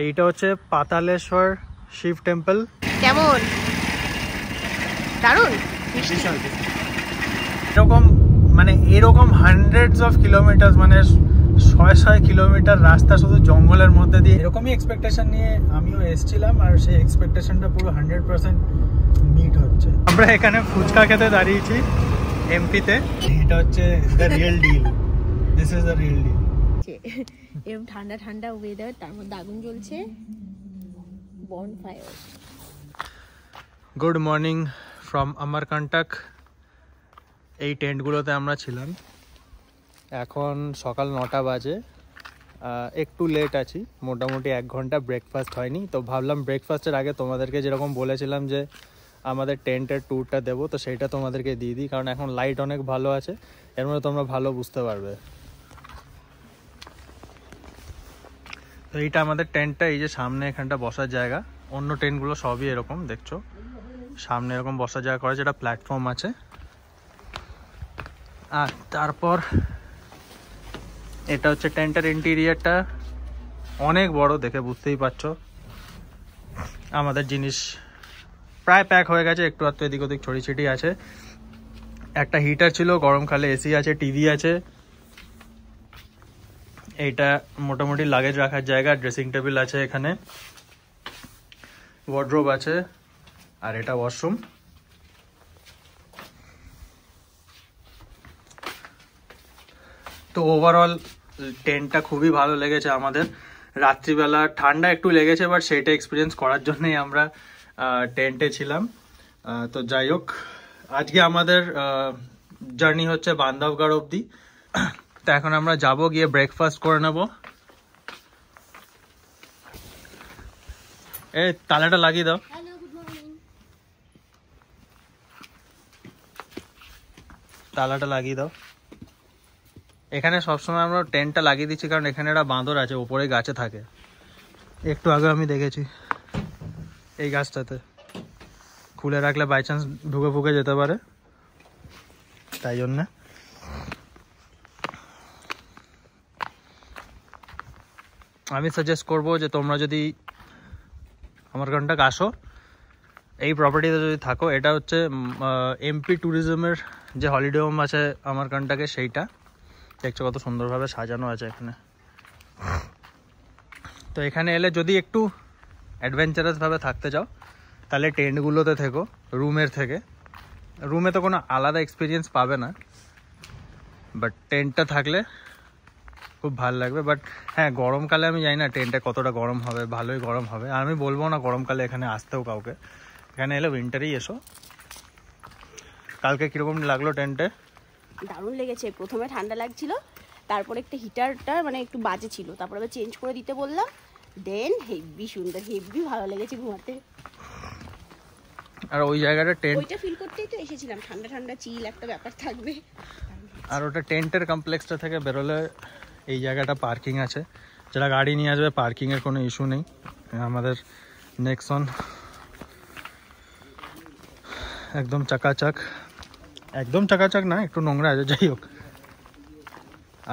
এইটা হচ্ছে পাতালেশ্বর শিব টেম্পল। কেমন? দারুণ। এরকম মানে এরকম হান্ড্রেডস অফ কিলোমিটার, মানে 600 কিলোমিটার রাস্তা শুধু জঙ্গলের মধ্যে দিয়ে, এরকমই এক্সপেকটেশন নিয়ে আমিও এসেছিলাম, আর সেই এক্সপেকটেশনটা পুরো 100% মিট হচ্ছে। আমরা এখানে ফুচকা খেতে দাঁড়িয়েছি এমপিতে। এটা হচ্ছে the real deal, this is the real deal. এরকম ঠান্ডা ঠান্ডা ওয়েদার, তার মধ্যে আগুন জ্বলছে, bonfire. Good morning from Amarkantak. এই টেন্টগুলোতে আমরা ছিলাম। এখন সকাল 9টা বাজে, একটু লেট আছি, মোটামুটি 1 ঘন্টা ব্রেকফাস্ট হয়নি। তো ভাবলাম ব্রেকফাস্টের আগে তোমাদেরকে যেরকম বলেছিলাম যে আমাদের টেন্টের ট্যুরটা দেবো, তো সেইটা তোমাদেরকে দিয়ে দিই, কারণ এখন লাইট অনেক ভালো আছে, এর মধ্যে তোমরা ভালো বুঝতে পারবে। তো এইটা আমাদের টেন্টটা, এই যে সামনে এখানটা বসার জায়গা। অন্য টেন্টগুলো সবই এরকম দেখছো, সামনে এরকম বসার জায়গা করা, যেটা প্ল্যাটফর্ম আছে। আর তারপর এটা হচ্ছে টেন্টের ইন্টেরিয়ারটা, অনেক বড়, দেখে বুঝতেই পারছো। আমাদের জিনিস প্রায় প্যাক হয়ে গেছে, একটু আধটু এদিক ওদিক ছড়িছিটি আছে। একটা হিটার ছিল, গরমকালে এসি আছে, টিভি আছে। এইটা মোটামুটি লাগেজ রাখার জায়গা, ড্রেসিং টেবিল আছে এখানে, ওয়ার্ড্রোব আছে, আর এটা ওয়াশরুম। তো ওভারঅল টেন্টটা খুবই ভালো লেগেছে আমাদের। রাত্রিবেলা ঠান্ডা একটু লেগেছে, বাট সেটা এক্সপিরিয়েন্স করার জন্যই আমরা টেন্টে ছিলাম। তো যাই হোক, আজকে আমাদের জার্নি হচ্ছে বান্ধবগড় অবধি। তো এখন আমরা যাব, গিয়ে ব্রেকফাস্ট করে নেব। এই তালাটা লাগিয়ে দাও, তালাটা লাগিয়ে দাও। এখানে সবসময় আমরা টেন্টটা লাগিয়ে দিচ্ছি, কারণ এখানে একটা বাঁদর আছে, উপরে গাছে থাকে। একটু আগে আমি দেখেছি এই গাছটাতে, খুলে রাখলে বাই চান্স ঢুকে ফুকে যেতে পারে, তাই জন্য। আমি সাজেস্ট করবো যে তোমরা যদি অমরকন্টক আসো, এই প্রপার্টিতে যদি থাকো, এটা হচ্ছে এমপি ট্যুরিজমের যে হলিডে হোম আছে অমরকন্টকে, সেইটা দেখছো কত সুন্দরভাবে সাজানো আছে এখানে। তো এখানে এলে যদি একটু অ্যাডভেঞ্চারাসভাবে থাকতে চাও, তাহলে টেন্টগুলোতে থেকো রুমের থেকে। রুমে তো কোনো আলাদা এক্সপিরিয়েন্স পাবে না, বাট টেন্টটা থাকলে খুব ভালো লাগবে। বাট হ্যাঁ, গরমকালে আমি জানি না টেন্টে কতটা গরম হবে, ভালোই গরম হবে। আর আমি বলবো না গরমকালে এখানে আসতেও কাউকে, এখানে এলে উইন্টারেই এসো। কালকে কীরকম লাগলো টেন্টে? দারুণ লেগেছে। প্রথমে ঠান্ডা লাগছিল, তারপরে একটা হিটারটা মানে একটু বাজে ছিল, তারপর আবার চেঞ্জ করে দিতে বললাম। দেন হেভি সুন্দর, হেভি ভালো লেগেছে ঘুমাতে। আর ওই জায়গাটা টেন্ট, ওইটা ফিল করতেই তো এসেছিলাম, ঠান্ডা ঠান্ডা চিল একটা ব্যাপার থাকবে। আর ওটা টেন্টের কমপ্লেক্সটা থেকে বেরোলে এই জায়গাটা পার্কিং আছে, যারা গাড়ি নিয়ে আসবে পার্কিংয়ের কোনো ইস্যু নেই। আমাদের নেক্সন একদম চাকাচাক, একদম চাকাচাক না, একটু নোংরা আছে, যাই হোক।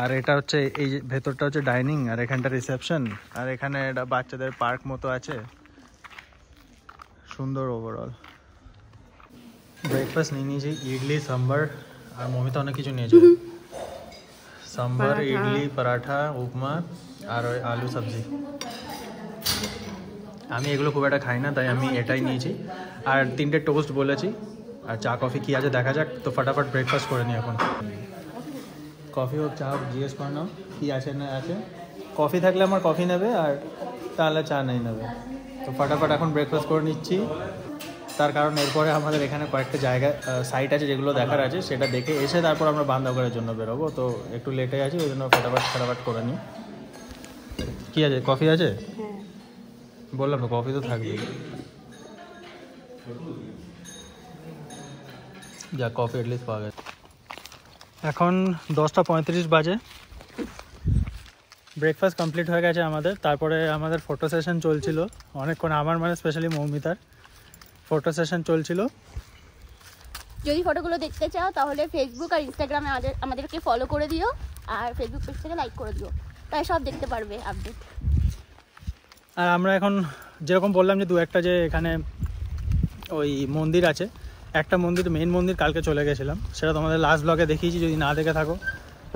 আর এটা হচ্ছে এই ভেতরটা হচ্ছে ডাইনিং, আর এখানটা রিসেপশন, আর এখানে এটা বাচ্চাদের পার্ক মতো আছে, সুন্দর ওভারঅল। ব্রেকফাস্ট নিয়ে নিয়েছি ইডলি, সাম্বার, আর মমিতা অনেক কিছু নিয়েছে, সাম্বার, ইডলি, পরাঠা, উপমা, আর আলু সবজি। আমি এগুলো খুব একটা খাই না, তাই আমি এটাই নিয়েছি। আর 3টে টোস্ট বলেছি, আর চা কফি কী আছে দেখা যাক। তো ফটাফট ব্রেকফাস্ট করে নিই এখন। কফি হোক চা হোক জিজ্ঞেস করে নাও কী আছে না আছে। কফি থাকলে আমার কফি নেবে, আর তাহলে চা নেই নেবে। তো ফটাফট এখন ব্রেকফাস্ট করে নিচ্ছি, তার কারণ এরপরে আমাদের এখানে কয়েকটা জায়গা সাইট আছে যেগুলো দেখার আছে, সেটা দেখে এসে তারপর আমরা বান্ধবগড়ের জন্য বেরোবো। তো একটু লেটে আছি, ওই জন্য ফটাফট করে নিই। কী আছে, কফি আছে? বললাম তো কফি তো থাকবে। যা কফি এটলিস্ট পাওয়া গেছে। এখন 10:35 বাজে, ব্রেকফাস্ট কমপ্লিট হয়ে গেছে আমাদের। তারপরে আমাদের ফটো সেশন চলছিল অনেকক্ষণ, আমার মানে স্পেশালি মৌমিতার ফটো সেশন চলছিল। যদি ফটোগুলো দেখতে চাও তাহলে ফেসবুক আর ইনস্টাগ্রামে আমাদেরকে ফলো করে দিও, আর ফেসবুক পেজ থেকে লাইক করে দিও, তাই সব দেখতে পারবে আপডেট। আর আমরা এখন যেরকম বললাম যে দু একটা যে এখানে ওই মন্দির আছে, একটা মন্দির মেন মন্দির কালকে চলে গেছিলাম, সেটা তোমাদের লাস্ট ব্লগে দেখিয়েছি, যদি না দেখে থাকো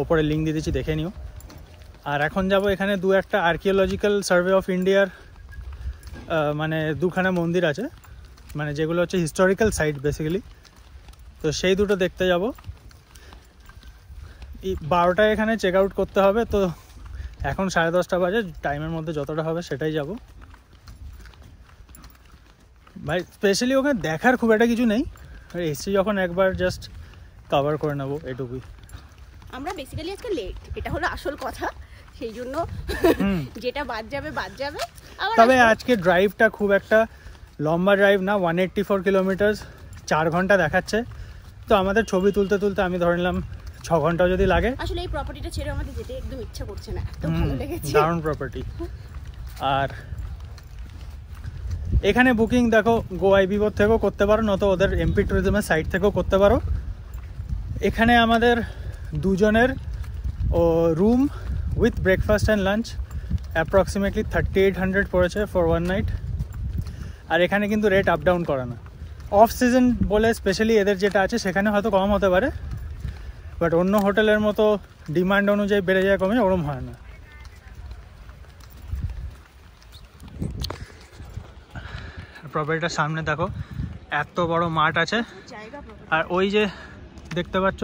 ওপরে লিঙ্ক দিয়ে দিচ্ছি, দেখে নিও। আর এখন যাব এখানে দু একটা আর্কিওলজিক্যাল সার্ভে অফ ইন্ডিয়ার মানে দুখানা মন্দির আছে, মানে যেগুলো হচ্ছে হিস্টোরিক্যাল সাইট বেসিক্যালি, তো সেই দুটো দেখতে যাব। 12টায় এখানে চেক আউট করতে হবে, তো এখন 10:30 বাজে, টাইমের মধ্যে যতটা হবে সেটাই যাব ভাই। স্পেশালি ওখানে দেখার খুব একটা কিছু নেই, এসছি যখন একবার জাস্ট কভার করে নেবো এটুকুই। আমরা বেসিক্যালি আজকে লেট, এটা হলো আসল কথা, সেই জন্য যেটা বাদ যাবে। তবে আজকে ড্রাইভটা খুব একটা লম্বা ড্রাইভ না, 184 কিলোমিটার, 4 ঘন্টা দেখাচ্ছে। তো আমাদের ছবি তুলতে তুলতে আমি ধরে নিলাম 6 ঘন্টা যদি লাগে। আসলে এই প্রপার্টিটা ছেড়ে আমাদের যেতে একদম ইচ্ছা করছে না, এত ভালো লেগেছে, দারুণ প্রপার্টি। আর এখানে বুকিং দেখো গো আইবিবোর থেকেও করতে পারো, নয়তো ওদের এমপি ট্যুরিজমের সাইট থেকেও করতে পারো। এখানে আমাদের দুজনের room with breakfast and lunch approximately 3800 পড়েছে ফর 1 নাইট। আর এখানে কিন্তু রেট আপ ডাউন করে না, অফ সিজন বলে স্পেশালি এদের যেটা আছে সেখানে হয়তো কম হতে পারে, বাট অন্য হোটেলের মতো ডিমান্ড অনুযায়ী বেড়ে যায় কমে ওরম হয় না। প্রপার্টিটার সামনে দেখো এত বড় মাঠ আছে, আর ওই যে দেখতে পাচ্ছ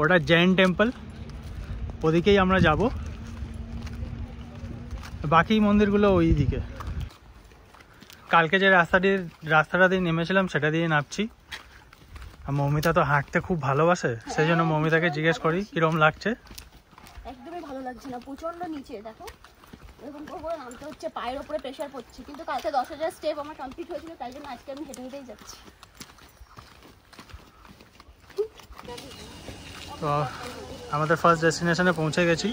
ওটা জৈন টেম্পল, ওদিকেই আমরা যাব, বাকি মন্দিরগুলো ওই দিকে। কালকে যে রাস্তাটা দিয়ে নেমেছিলাম সেটা দিয়ে নামছি। আর মৌমিতা তো হাঁটতে খুব ভালোবাসে, সেই জন্য মৌমিতাকে জিজ্ঞেস করি কিরম লাগছে। একদমই ভালো লাগছে না, প্রচন্ড নিচে, দেখো এরকম করে নামতে হচ্ছে, পায়ের উপরে প্রেশার পড়ছে, কিন্তু কালকে 10,000 স্টেপ আমার কমপ্লিট হয়েছিল, তাই জন্য আজকে আমি হেঁটে হেঁটেই যাচ্ছি। তো আমাদের ফার্স্ট ডেস্টিনেশনে পৌঁছে গেছি,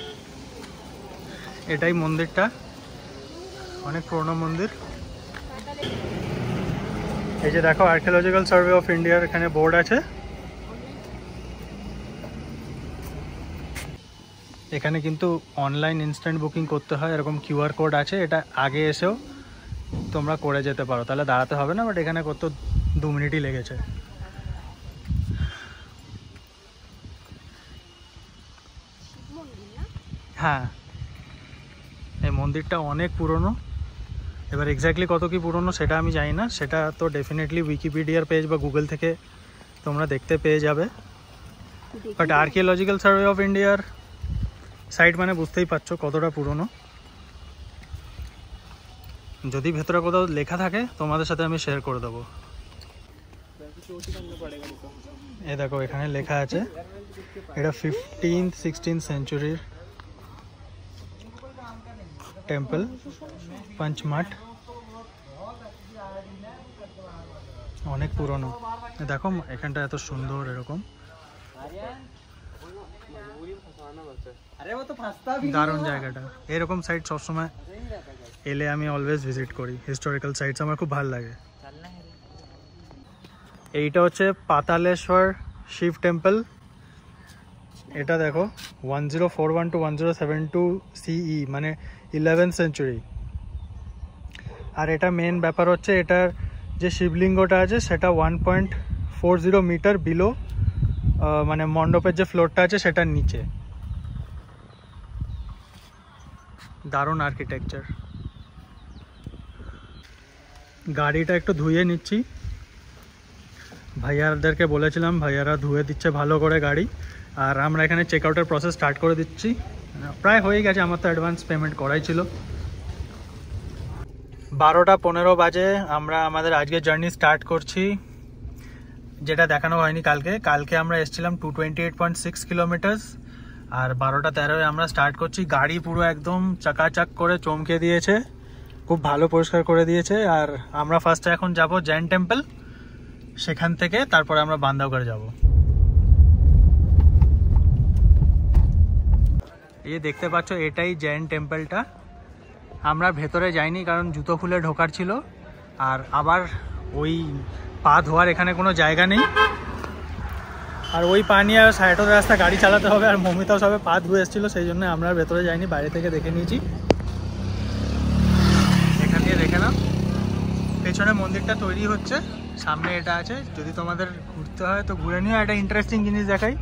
এটাই মন্দিরটা, অনেক পুরনো মন্দির। এই যে দেখো আর্কিওলজিক্যাল সার্ভে অফ ইন্ডিয়ার এখানে বোর্ড আছে। এখানে কিন্তু অনলাইন ইনস্ট্যান্ট বুকিং করতে হয়, এরকম কিউআর কোড আছে, এটা আগে এসেও তোমরা করে যেতে পারো, তাহলে দাঁড়াতে হবে না, বাট এখানে করতে 2 মিনিটই লেগেছে। হ্যাঁ, এই মন্দিরটা অনেক পুরনো, এবার এক্স্যাক্টলি কত কি পুরনো সেটা আমি জানি না, সেটা তো ডেফিনেটলি উইকিপিডিয়ার পেজ বা গুগল থেকে তোমরা দেখতে পেয়ে যাবে। বাট আর্কিওলজিক্যাল সার্ভে অফ ইন্ডিয়ার সাইট মানে বুঝতেই পারছো কতটা পুরনো। যদি ভেতরে কোথাও লেখা থাকে তোমাদের সাথে আমি শেয়ার করে দেবো। এ দেখো এখানে লেখা আছে, এটা 15th 16th সেঞ্চুরির টেম্পল পঞ্চমাঠ, অনেক পুরনো। দেখো এখানটা এত সুন্দর, এরকম দারুণ জায়গাটা। এরকম সাইট সবসময় এলে আমি অলওয়েজ ভিজিট করি, হিস্টোরিক্যাল সাইটস আমার খুব ভালো লাগে। এইটা হচ্ছে পাতালেশ্বর শিব টেম্পল, এটা দেখো 1041 to 1072 CE, মানে 11th সেঞ্চুরি। আর এটা মেন ব্যাপার হচ্ছে এটার যে শিবলিঙ্গটা আছে সেটা 1.40 মিটার বিলো, মানে মণ্ডপের যে ফ্লোরটা আছে সেটার নিচে। দারুণ আর্কিটেকচার। গাড়িটা একটু ধুয়ে নিচ্ছি, ভাইয়াদেরকে বলেছিলাম, ভাইয়ারা ধুয়ে দিচ্ছে ভালো করে গাড়ি। আর আমরা এখানে চেক আউটের প্রসেস স্টার্ট করে দিচ্ছি, প্রায় হয়ে গেছে, আমার তো অ্যাডভান্স পেমেন্ট করাই ছিল। 12:15 বাজে আমরা আমাদের আজকের জার্নি স্টার্ট করছি, যেটা দেখানো হয়নি কালকে আমরা এসেছিলাম 228.6 কিলোমিটার্স, আর 12:13 আমরা স্টার্ট করছি। গাড়ি পুরো একদম চাকাচাক করে চমকে দিয়েছে, খুব ভালো পরিষ্কার করে দিয়েছে। আর আমরা ফার্স্টে এখন যাব জৈন টেম্পল, সেখান থেকে তারপরে আমরা বান্দাওগড় যাব। এই দেখতে পাচ্ছ এটাই জৈন টেম্পলটা। আমরা ভেতরে যাইনি কারণ জুতো খুলে ঢোকার ছিল, আর আবার ওই পা ধোয়ার এখানে কোনো জায়গা নেই, আর ওই পা নিয়ে আর সাইডের রাস্তা গাড়ি চালাতে হবে, আর মমিতাও সবে পা ধুয়ে এসেছিলো, সেই জন্য আমরা ভেতরে যাইনি, বাইরে থেকে দেখে নিয়েছি। পেছনে মন্দিরটা তৈরি হচ্ছে, সামনে এটা আছে। যদি তোমাদের ঘুরতে হয় তো ঘুরে নিও। একটা ইন্টারেস্টিং জিনিস দেখাই,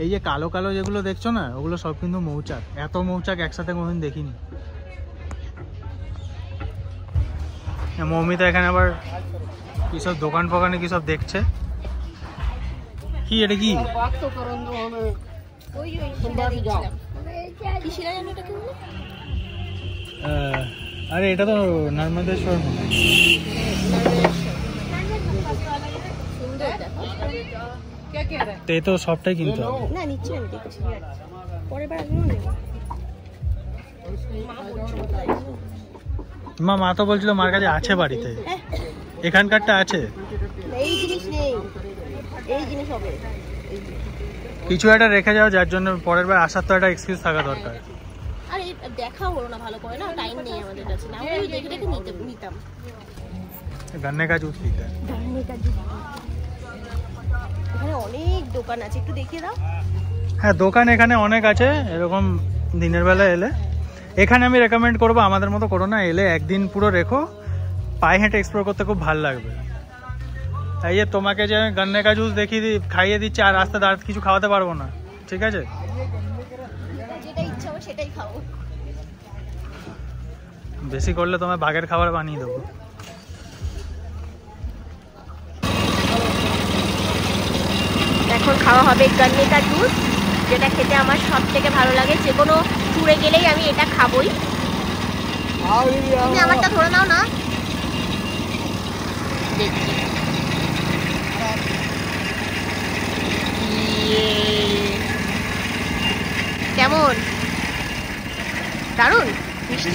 এই যে কালো কালো যেগুলো দেখছো না, ওগুলো সব কিন্তু মৌচাক। এত মৌচাক একসাথে কোনোদিন দেখিনি। মৌমিতা এখানে আবার কি সব দোকান ফোকানে কি সব দেখছে। কি এটা কি? আরে এটা তো নর্মদেশ্বর মনে হয়। তো এই তো সবটাই কিনতে হবে। না নিচ্ছি আমি, দেখছি পরের বার আসবো না। মা তো বলছিল মার কাছে আছে বাড়িতে, এখানকারটা আছে। এই জিনিস নেই, এই জিনিস হবে। কিছু একটা রেখে যাও, যার জন্য পরের বার আসার তো একটা এক্সকিউজ থাকা দরকার। আরে দেখা হলো না ভালো করে, না টাইম নেই আমাদের কাছে, না আমরা দেখে দেখে নিতাম। গন্নে কা জুস নিতে। এখানে অনেক দোকান আছে, একটু দেখিয়ে দাও। হ্যাঁ দোকান এখানে অনেক আছে, এরকম দিনের বেলা এলে। এখানে আমি রেকমেন্ড করবো আমাদের মতো করো না, এলে একদিন পুরো রেখো, পায়ে হেঁটে এক্সপ্লোর করতে খুব ভালো লাগবে। এই যে তোমাকে যে গন্নে কা জুস দেখিয়ে খাইয়ে দিচ্ছে আর রাস্তা দাঁড় কিছু খাওয়াতে পারবো না, ঠিক আছে? যেটা ইচ্ছা হবে সেটাই খাবো। বেশি করলে তোমার বাঘের খাবার বানিয়ে দেবো। এখন খাওয়া হবে গন্নে কা জুস, যেটা খেতে আমার সব থেকে ভালো লাগে। যে কোনো ট্যুরে গেলেই আমি এটা খাবোই। তুমি আমারটা ধরে নাও না। দেখি কেমন, দারুণ মিষ্টি।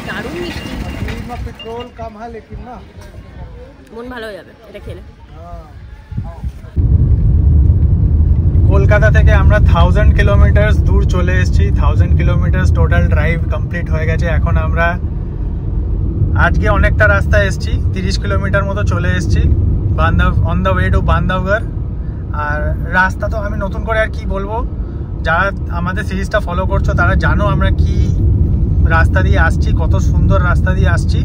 দারুণ মিষ্টি। পেট্রোল কম হয় লেকিন না মন ভালো হয়ে যাবে এটা খেলে। কলকাতা থেকে আমরা 1000 কিলোমিটার দূর চলে এসেছি। 1000 কিলোমিটার টোটাল ড্রাইভ কমপ্লিট হয়ে গেছে। এখন আমরা আজকে অনেকটা রাস্তা এসেছি, 30 কিলোমিটার মতো চলে এসেছি on the way to Bandhavgarh. আর রাস্তা তো আমি নতুন করে আর কি বলবো, যারা আমাদের সিরিজটা ফলো করছো তারা জানো আমরা কি রাস্তা দিয়ে আসছি, কত সুন্দর রাস্তা দিয়ে আসছি।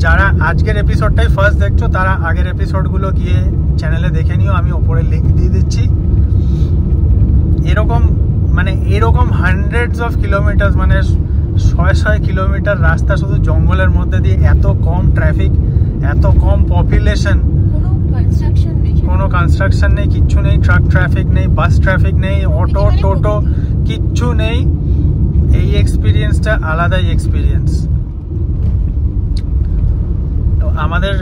যারা আজকের এপিসোডটাই ফার্স্ট দেখছো তারা আগের এপিসোডগুলো গিয়ে চ্যানেলে দেখে নিও, আমি ওপরে লিঙ্ক দিয়ে দিচ্ছি। এরকম হান্ড্রেডস অফ কিলোমিটার, মানে 600 কিলোমিটার রাস্তা শুধু জঙ্গলের মধ্যে দিয়ে, এত কম ট্রাফিক, এত কম পপুলেশন, কোনো কনস্ট্রাকশন নেই, কিচ্ছু নেই, ট্রাক ট্রাফিক নেই, বাস ট্রাফিক নেই, অটো টোটো কিচ্ছু নেই। এই এক্সপিরিয়েন্সটা আলাদাই এক্সপিরিয়েন্স। তো আমাদের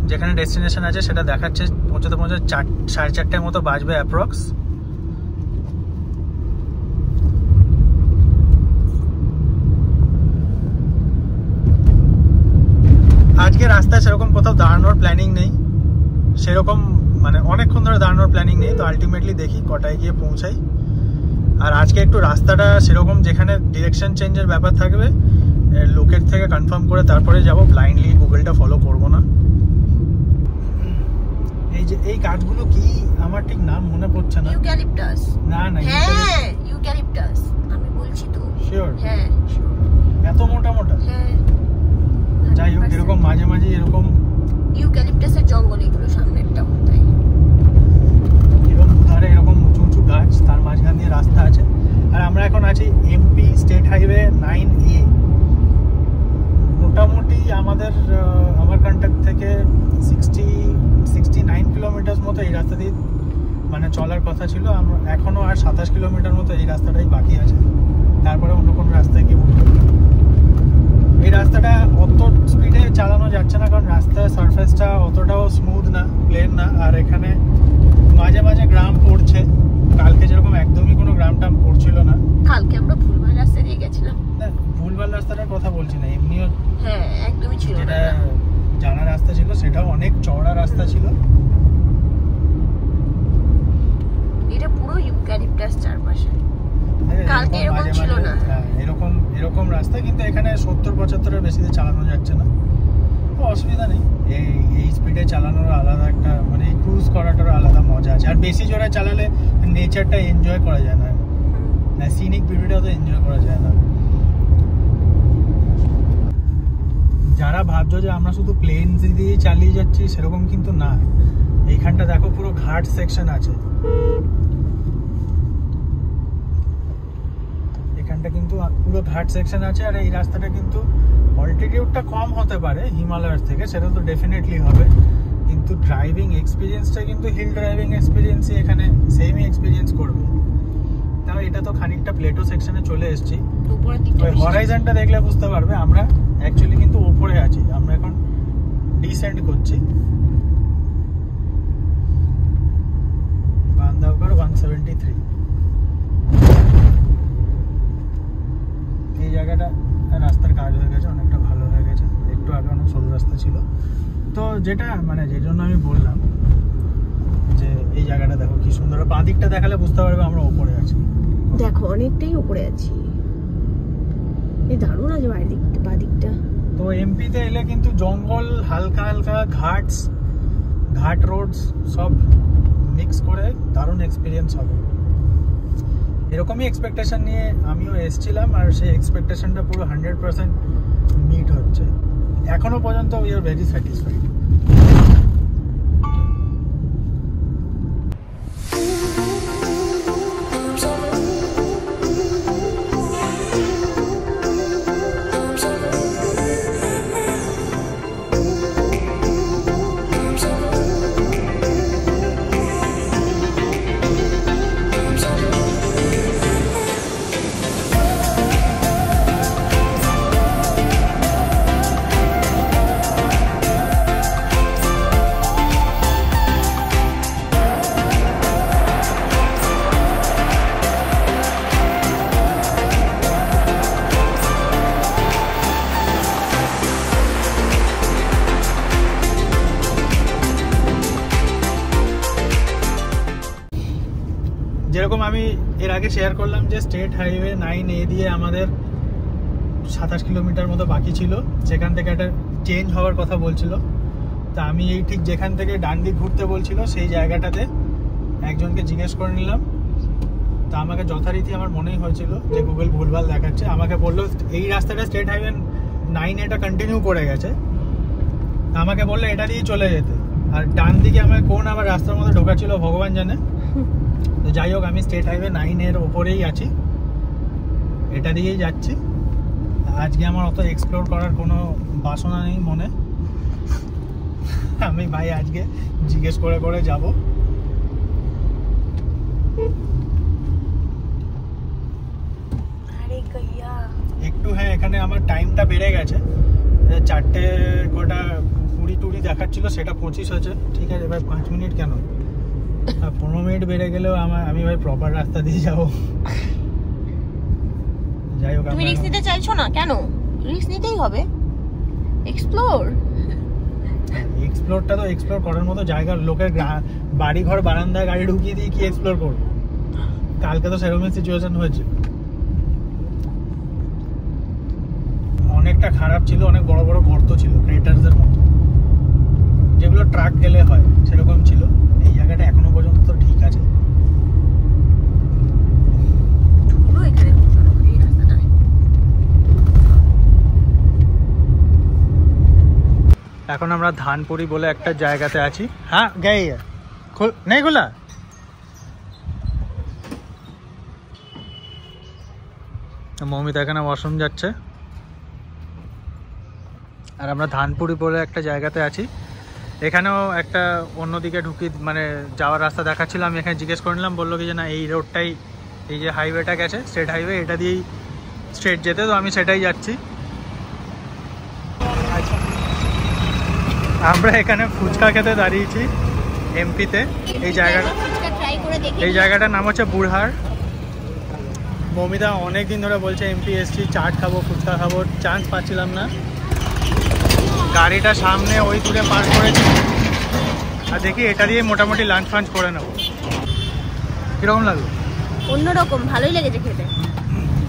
যেখানে ডেস্টিনেশন আছে সেটা দেখাচ্ছে পৌঁছাতে 4:30 মতো বাজবে অ্যাপ্রক্স। আজকে রাস্তায় সেরকম কোথাও দাঁড়ানোর প্ল্যানিং নেই, সেরকম মানে অনেকক্ষণ ধরে দাঁড়ানোর প্ল্যানিং নেই। তো আলটিমেটলি দেখি কটায় গিয়ে পৌঁছাই। আর আজকে একটু রাস্তাটা সেরকম যেখানে ডিরেকশন চেঞ্জের ব্যাপার থাকবে, লোকের থেকে কনফার্ম করে তারপরে যাব, ব্লাইন্ডলি গুগলটা ফলো করব না। এই যে এই গাছগুলো কি আমার ঠিক নাম মনে পড়ছে না। ইউক্যালিপটাস। না হ্যাঁ ইউক্যালিপটাস, আমি বলছি তো। শিওর? হ্যাঁ শিওর। এত মোটা মোটা? হ্যাঁ। যাই হোক, এরকম মাঝে মাঝে এরকম ইউক্যালিপটাসের জঙ্গল এগুলো, সামনেরটা তাই এরকম ধারে এরকম উঁচু উঁচু গাছ, তার মাঝখান দিয়ে রাস্তা আছে। আর আমরা এখন আছি এমপি স্টেট হাইওয়ে 9A। মোটামুটি আমার কন্ট্যাক্ট থেকে 69 কিলোমিটার মতো এই রাস্তা দিয়ে মানে চলার কথা ছিল। আমরা এখনো আর 27 কিলোমিটার মতো এই রাস্তাটাই বাকি আছে, তারপরে অন্য কোনো রাস্তায় গিয়ে উঠবো। এই রাস্তাটা অত স্পিডে চালানো যাচ্ছে না, কারণ রাস্তার সারফেসটা অতটাও স্মুথ না, প্লেন না। আর এখানে মাঝে মাঝে গ্রাম পড়ছে, কালকে যেরকম একদমই কোনো গ্রাম টাম পড়ছিল না। কালকে আমরা ভুলভাল রাস্তা দিয়ে গেছিলাম। না ভুলভাল রাস্তাটার কথা বলছি না, এমনিও হ্যাঁ একদমই ছিল যেটা জানা রাস্তা ছিল সেটাও অনেক চওড়া রাস্তা ছিল। এটা পুরো ইউক্যালিপটাস চারপাশে, কালকে এরকম ছিল না। এরকম রাস্তা, কিন্তু এখানে 70-75-এর বেশিতে চালানো যাচ্ছে না, অসুবিধা নেই। এই স্পিডে চালানোর আলাদা একটা মানে ক্রুজ করাটার আলাদা মজা আছে। আর বেশি জোরে চালালে নেচারটা এনজয় করা যায় না, সিনিক বিউটিটা তো এনজয় করা যায় না। যারা ভাবছো যে আমরা শুধু প্লেন দিয়ে চালিয়ে যাচ্ছি সেরকম কিন্তু না, এইখানটা দেখো পুরো ঘাট সেকশন আছে, এখানটা কিন্তু পুরো ঘাট সেকশন আছে। আর এই রাস্তাটা কিন্তু অল্টিটিউডটা কম হতে পারে হিমালয়ের থেকে, সেটা তো ডেফিনেটলি হবে, কিন্তু ড্রাইভিং এক্সপিরিয়েন্সটা কিন্তু হিল ড্রাইভিং এক্সপিরিয়েন্সই এখানে সেমই এক্সপিরিয়েন্স করবে। তাও এটা তো খানিকটা প্লেটো সেকশনে চলে এসেছি, ওই হরাইজনটা দেখলে বুঝতে পারবে আমরা অ্যাকচুয়ালি কিন্তু উপরে আছি। আমরা এখন ডিসেন্ড করছি বান্দাবগড় 173। এই জায়গাটা রাস্তার কাজ হয়ে গেছে, অনেকটা ভালো হয়ে গেছে, একটু আগে অনেক সরু রাস্তা ছিল। তো যেটা মানে যে জন্য আমি বললাম যে এই জায়গাটা দেখো কি সুন্দর, বাঁ দিকটা দেখালে বুঝতে পারবে আমরা উপরে আছি। দেখো অনেকটাই উপরে আছি, এই দারুণ আছে বাঁ দিকটা। তো এমপিতে এলে কিন্তু জঙ্গল, হালকা হালকা ঘাট রোডস সব মিক্স করে দারুণ এক্সপিরিয়েন্স হবে। এরকমই এক্সপেকটেশন নিয়ে আমিও এসেছিলাম, আর সেই এক্সপেকটেশনটা পুরো 100% মিট হচ্ছে এখনো পর্যন্ত। We are very satisfied. যেরকম আমি এর আগে শেয়ার করলাম যে স্টেট হাইওয়ে 9A দিয়ে আমাদের 27 কিলোমিটার মতো বাকি ছিল, সেখান থেকে একটা চেঞ্জ হওয়ার কথা বলছিল। তা আমি এই ঠিক যেখান থেকে ডান দিক ঘুরতে বলছিল সেই জায়গাটাতে একজনকে জিজ্ঞেস করে নিলাম। তা আমাকে যথারীতি আমার মনেই হয়েছিল যে গুগল ভুলভাল দেখাচ্ছে। আমাকে বললো এই রাস্তাটা স্টেট হাইওয়ে 9A কন্টিনিউ করে গেছে, আমাকে বললো এটা দিয়েই চলে যেতে। আর ডান দিকে আমার কোন আবার রাস্তার মধ্যে ঢোকা ছিল ভগবান জানে। তো যাই হোক, আমি স্টেট হাইওয়ে 9 ওপরেই আছি, এটা দিয়েই যাচ্ছি। আজকে আমার অত এক্সপ্লোর করার কোনো বাসনা নেই মনে, আমি ভাই আজকে জিজ্ঞেস করে করে যাব। একটু হ্যাঁ, এখানে আমার টাইমটা বেড়ে গেছে, 4:20 দেখাচ্ছিল, সেটা 25 হয়েছে। ঠিক আছে ভাই, 5 মিনিট কেন, 15 মিনিট বেড়ে গেলেও আমি ভাই প্রপার রাস্তা দিয়ে যাবো। যাই হোক, তুমি রিস্ক নিতে চাইছো না কেন? রিস্ক নিতেই হবে, এক্সপ্লোরটা তো এক্সপ্লোর করার মতো জায়গা। লোকের বাড়ি ঘর বারান্দায় গাড়ি ঢুকিয়ে দিয়ে কি এক্সপ্লোর করবো? কালকে তো সেরকমই সিচুয়েশন হয়েছে, অনেকটা খারাপ ছিল, অনেক বড় বড় গর্ত ছিল ক্রেটারসের মতো, যেগুলো ট্রাক গেলে হয় সেরকম ছিল। এই জায়গাটা এখনো পর্যন্ত তো ঠিক আছে। এখন আমরা ধানপুরি বলে একটা জায়গাতে আছি। হ্যাঁ গেই নেই খোলা। মৌমিতা এখানে ওয়াশরুম যাচ্ছে, আর আমরা ধানপুরি বলে একটা জায়গাতে আছি। এখানেও একটা অন্যদিকে ঢুকি মানে যাওয়ার রাস্তা দেখাচ্ছিল, আমি এখানে জিজ্ঞেস করে নিলাম, বললো কি যে না এই রোডটাই, এই যে হাইওয়েটা গেছে স্টেট হাইওয়ে, এটা দিয়েই স্ট্রেট যেতে, তো আমি সেটাই যাচ্ছি। আমরা এখানে ফুচকা খেতে দাঁড়িয়েছি এমপিতে। এই জায়গাটার নাম হচ্ছে বুড়হার। মৌমিতা অনেক দিন ধরে বলছে এমপি এসছি, চাট খাবো, ফুচকা খাবো, চান্স পাচ্ছিলাম না। গাড়িটা সামনে ওই দূরে পার্ক করেছি, আর দেখি এটা দিয়ে মোটামুটি লাঞ্চ ফাঞ্চ করে নেবো। কিরকম লাগলো? অন্যরকম, ভালোই লেগেছে খেতে।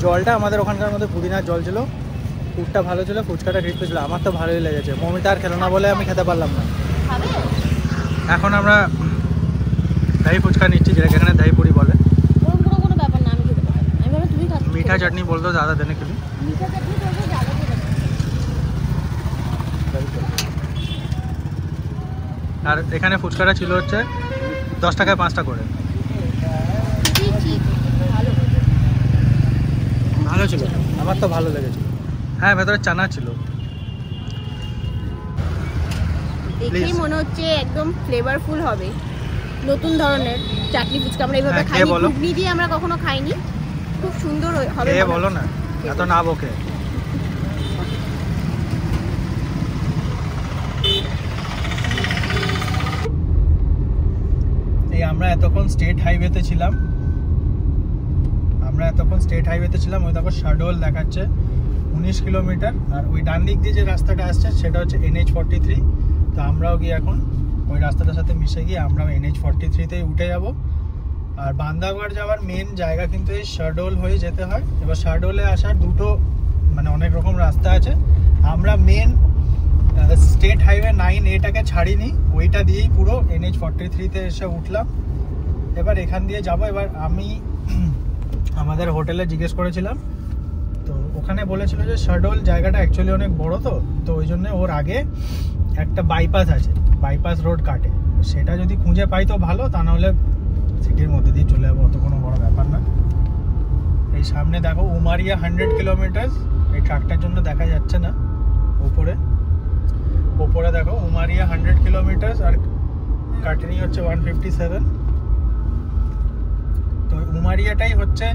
জলটা আমাদের ওখানকার মধ্যে পুদিনার জল ছিল, ফুডটা ভালো ছিল, ফুচকাটা ক্রিস্পি ছিল, আমার তো ভালোই লেগেছে। মৌমিতা আর খেলো না বলে আমি খেতে পারলাম না। এখন আমরা দহি ফুচকা নিচ্ছি, যেটাকে এখানে দহি পুরি বলে। কোনো ব্যাপার না, আমি খেতে পারি। আমি मीठा चटनी बोल दो ज़्यादा देने के लिए। मीठा चटनी बोल दो ज़्यादा देने আর এখানে ফুচকাটা ছিল হচ্ছে 10 টাকায় 5টা করে। ভালো ছিল, আমার তো ভালো লেগেছিল। হ্যাঁ ভেতরে চানা ছিল। দেখেই মনে হচ্ছে একদম ফ্লেভারফুল হবে, নতুন ধরনের চাটনি ফুচকা আমরা এইভাবে খাইনি, ঘুগনি দিয়ে আমরা কখনো খাইনি, খুব সুন্দর হবে। এ বলো না, এত না বকে। এই আমরা এতক্ষণ স্টেট হাইওয়েতে ছিলাম, ওই দেখো শাডোল দেখাচ্ছে 19 কিলোমিটার, আর ওই ডান দিক দিয়ে যে রাস্তাটা আসছে সেটা হচ্ছে NH43। তো আমরাও গিয়ে এখন ওই রাস্তাটার সাথে মিশে গিয়ে আমরা NH43তেই উঠে যাব। আর বান্দাবগড় যাওয়ার মেন জায়গা কিন্তু এই শাডোল হয়ে যেতে হয়। এবার শাডোলে আসার দুটো মানে অনেক রকম রাস্তা আছে। আমরা মেন স্টেট হাইওয়ে 9A ছাড়িনি, ওইটা দিয়েই পুরো NH43তে এসে উঠলাম। এবার এখান দিয়ে যাব। এবার আমি আমাদের হোটেলে জিজ্ঞেস করেছিলাম, তো ওখানে বলেছিল যে শাডোল জায়গাটা অ্যাকচুয়ালি অনেক বড়, তো ওই জন্য ওর আগে একটা বাইপাস আছে, বাইপাস রোড কাটে, সেটা যদি খুঁজে পাই তো ভালো, তা নাহলে সিটির মধ্যে দিয়ে চলে যাবো, অত কোনো বড় ব্যাপার না। এই সামনে দেখো উমারিয়া 100 কিলোমিটার, এই ট্রাকটার জন্য দেখা যাচ্ছে না। ওপরে দেখো উমারিয়া 100 কিলোমিটার আর কাটনি হচ্ছে 157। তো উমারিয়াটাই হচ্ছে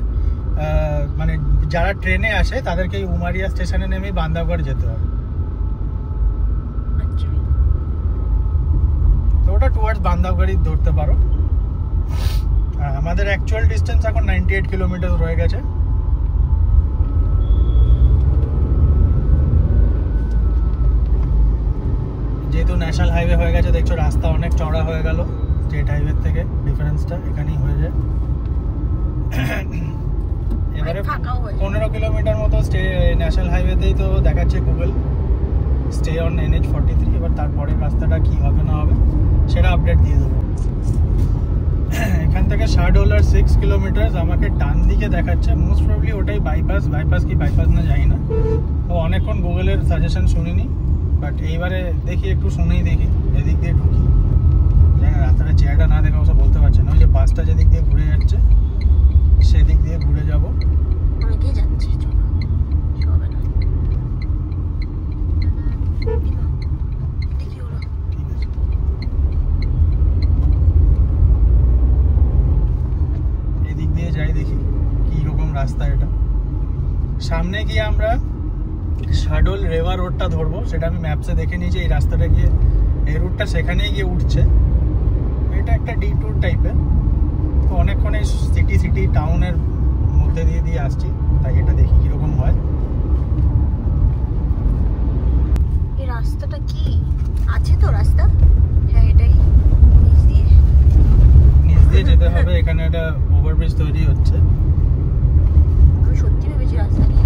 মানে যারা ট্রেনে আসে তাদেরকে এই উমারিয়া স্টেশনে নেমেই বান্দাবগড় যেতে হবে। তো ওটা টুয়ার্ডস বান্দাবগড়ই ধরতে পারো। আমাদের অ্যাকচুয়াল ডিস্টেন্স এখন 98 কিলোমিটার রয়ে গেছে। যেহেতু ন্যাশনাল হাইওয়ে হয়ে গেছে, দেখছো রাস্তা অনেক চড়া হয়ে গেল স্টেট হাইওয়ে থেকে, ডিফারেন্সটা এখানেই হয়ে যায়। এবারে 15 কিলোমিটার মতো ন্যাশনাল হাইওয়েতেই তো দেখাচ্ছে গুগল স্টে অন NH43। এবার তারপরে রাস্তাটা কি হবে না হবে সেটা আপডেট দিয়ে দেবো। এখান থেকে শাডোল আর 6 কিলোমিটার আমাকে ডান দিকে দেখাচ্ছে, মোস্ট প্রবলি ওটাই বাইপাস কি বাইপাস না জানি না। তো অনেকক্ষণ গুগলের সাজেশন শুনিনি, বাট এইবারে দেখি একটু শুনেই দেখি, এদিক দিয়ে ঢুকি। জানি না রাস্তাটা চেহারাটা না দেখা ওসব বলতে পারছে না। ওই যে বাসটা যেদিক দিয়ে ঘুরে যাচ্ছে সেদিক দিয়ে ঘুরে যাবো। অনেকেই যাচ্ছে, এদিক দিয়ে যাই, দেখি কি রকম রাস্তা এটা। সামনে গিয়ে আমরা শাডোল রেওয়া রোডটা ধরবো, সেটা আমি ম্যাপসে দেখে নিয়েছি। এই রাস্তাটা গিয়ে এই রুটটা সেখানেই গিয়ে উঠছে। এটা একটা ডিটুর টাইপের, তো অনেকক্ষণ এই সিটি টাউনের মধ্যে দিয়ে আসছি, তাই এটা দেখি কিরকম হয়। এই রাস্তাটা কি আছে তো রাস্তা? হ্যাঁ এটাই, নিচ দিয়ে যেতে হবে। এখানে একটা ওভারব্রিজ তৈরি হচ্ছে। আমি সত্যি ভেবেছি রাস্তা নিয়ে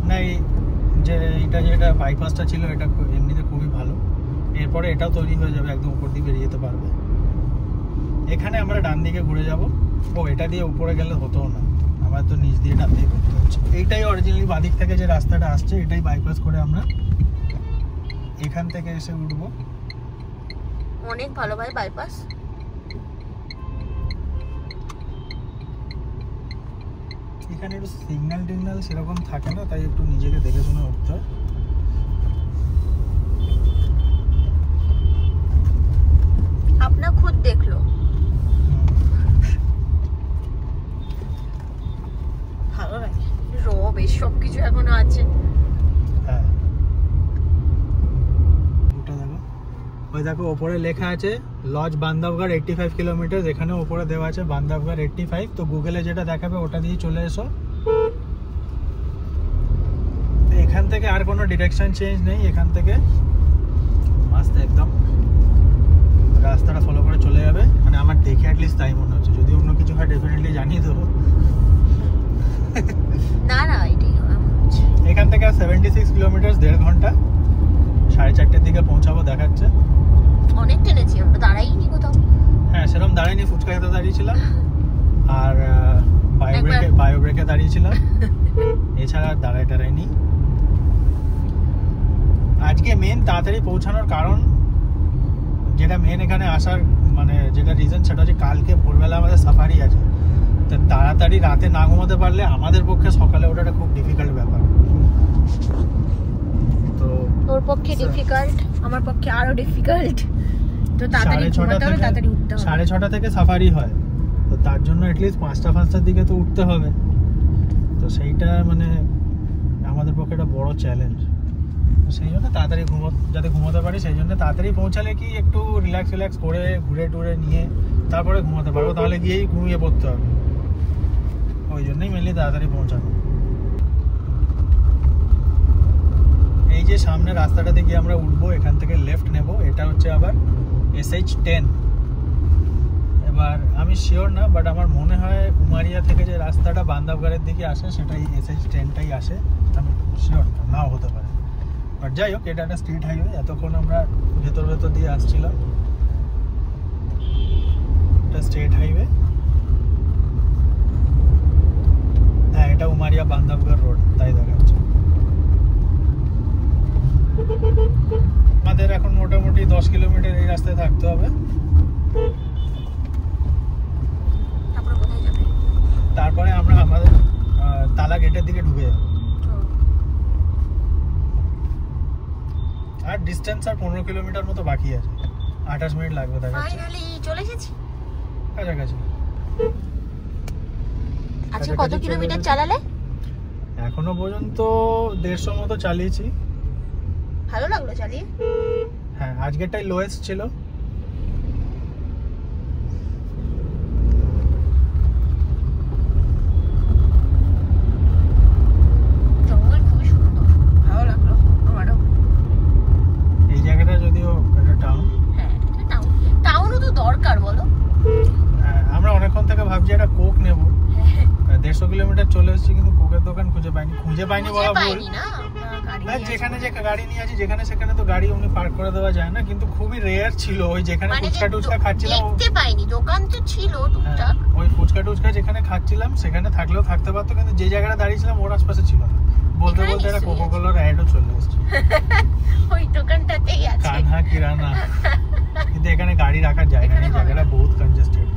না, যেটা বাইপাসটা ছিল এটা এমনিতে খুবই ভালো। এরপরে এটাও তৈরি হয়ে যাবে, একদম উপর দিয়ে বেরিয়ে যেতে পারবে। এখানে আমরা ডান দিকে ঘুরে যাব। এটা দিয়ে উপরে গেলে হতো না, আমার তো নিচ দিয়ে ডান দিকে ঘুরতে হচ্ছে। এইটাই অরিজিনালি বাদিক থেকে যে রাস্তাটা আসছে, এটাই বাইপাস করে আমরা এখান থেকে এসে উঠবো। অনেক ভালো ভাই বাইপাস। এখানে একটু সিগন্যাল সেরকম থাকে না, তাই একটু নিজেকে দেখে শুনে উঠতে হয়। अपना खुद देख लो। ভালো লাগে রব, এই সব কিছু এখনো আছে। হ্যাঁ ওটা দেখো, ওই দেখো ওপরে লেখা আছে লজ বান্দাবগড় 85 কিলোমিটার। এখানে ওপরে দেওয়া আছে বান্দাবগড় 85। তো গুগলে যেটা দেখাবে ওটা দিয়ে চলে এসো। এখান থেকে আর কোনো ডিরেকশন চেঞ্জ নেই, এখান থেকে আস্তে একদম রাস্তাটা ফলো করে চলে যাবে। মানে আমার দেখে অ্যাটলিস্ট তাই মনে হচ্ছে, যদি অন্য কিছু হয় ডেফিনেটলি জানিয়ে দেবো। না এটাই এখান থেকে 76 কিলোমিটার, 1.5 ঘন্টা। 4:30 দিকে পৌঁছাবো দেখাচ্ছে। অনেক টেনেছি আমরা, দাঁড়াইনি কোথাও। হ্যাঁ সেরকম দাঁড়াইনি, ফুচকা খেতে দাঁড়িয়েছিলাম আর বায়ো ব্রেকে দাঁড়িয়েছিলাম, এছাড়া দাঁড়াইনি। আজকে মেন তাড়াতাড়ি পৌঁছানোর কারণ, যেটা মেন এখানে আসার মানে যেটা রিজন, সেটা হচ্ছে কালকে ভোরবেলা আমাদের সাফারি আছে। তো তাড়াতাড়ি রাতে না ঘুমাতে পারলে আমাদের পক্ষে সকালে ওঠাটা খুব ডিফিকাল্ট ব্যাপার। তো ওর পক্ষে ডিফিকাল্ট, আমার পক্ষে আরো ডিফিকাল্ট। তো তাড়াতাড়ি ঘুমাতে হবে, তাড়াতাড়ি উঠতে হবে। 6:30 থেকে সাফারি হয়, তো তার জন্য অ্যাটলিস্ট 5টার দিকে তো উঠতে হবে। তো সেইটা মানে আমাদের পক্ষে একটা বড় চ্যালেঞ্জ। সেই জন্য তাড়াতাড়ি যাতে ঘুমোতে পারি, সেই জন্য তাড়াতাড়ি পৌঁছালে কি একটু রিল্যাক্স করে ঘুরে টুরে নিয়ে তারপরে ঘুমোতে পারবো, তাহলে গিয়েই ঘুমিয়ে পড়তে হবে। ওই জন্যই মেনলি তাড়াতাড়ি পৌঁছানো। এই যে সামনে রাস্তাটাতে গিয়ে আমরা উঠবো, এখান থেকে লেফট নেব, এটা হচ্ছে আবার SH10। এবার আমি শিওর না, বাট আমার মনে হয় উমারিয়া থেকে যে রাস্তাটা বান্দরবানের দিকে আসে সেটাই SH10টাই আসে, আমি শিওর নাও হতে পারে। বাট যাই হোক, এটা একটা স্ট্রিট হাইওয়ে। এতক্ষণ আমরা ভেতর দিয়ে আসছিলাম, এটা স্টেট হাইওয়ে। হ্যাঁ, এটা উমারিয়া বান্দরবান রোড, তাই দেখাচ্ছে। আমাদের এখন মোটামুটি 10 কিলোমিটার এই রাস্তায় থাকতে হবে। তারপরে আমরা আমাদের তালা গেটের দিকে ঢুকে যাব। আর ডিসটেন্স আর 15 কিলোমিটার মতো বাকি আছে, 28 মিনিট লাগবে। ফাইনালি চলে এসেছি কাছাকাছি। আচ্ছা, কত কিলোমিটার চালালে? এখনো পর্যন্ত 150 মতো চালিয়েছি। ভালো লাগলো চালিয়ে? হ্যাঁ, আজকেরটাই লোয়েস্ট ছিল। জঙ্গল খুবই সুন্দর, ভালো লাগলো আমারও। এই জায়গাটা যদিও একটা টাউন। হ্যাঁ, টাউনও তো দরকার, বলো? হ্যাঁ, আমরা অনেকক্ষণ থেকে ভাবছি একটা কোক নেব। 150 কিলোমিটার চলে এসেছি, কিন্তু কোকের দোকান খুঁজে পাইনি বলা ভুল। যেখানে যে গাড়ি নিয়ে আছি, যেখানে সেখানে তো গাড়ি অমনি পার্ক করে দেওয়া যায় না, কিন্তু খুবই রেয়ার ছিল। ওই যেখানে ফুচকা টুচকা খাচ্ছিলাম, দেখতে পাইনি, দোকান তো ছিল টুকটাক। ওই ফুচকা টুচকা যেখানে খাচ্ছিলাম সেখানে থাকলেও থাকতে পারতো, কিন্তু যে জায়গাটা দাঁড়িয়েছিলাম ওর আশপাশে ছিল না। বলতে একটা কোকা কোলার অ্যাডও চলে এসেছে ওই দোকানটাতেই আছে, কানহা কিরানা। কিন্তু এখানে গাড়ি রাখার জায়গা নেই, জায়গাটা বহুত কনজেস্টেড।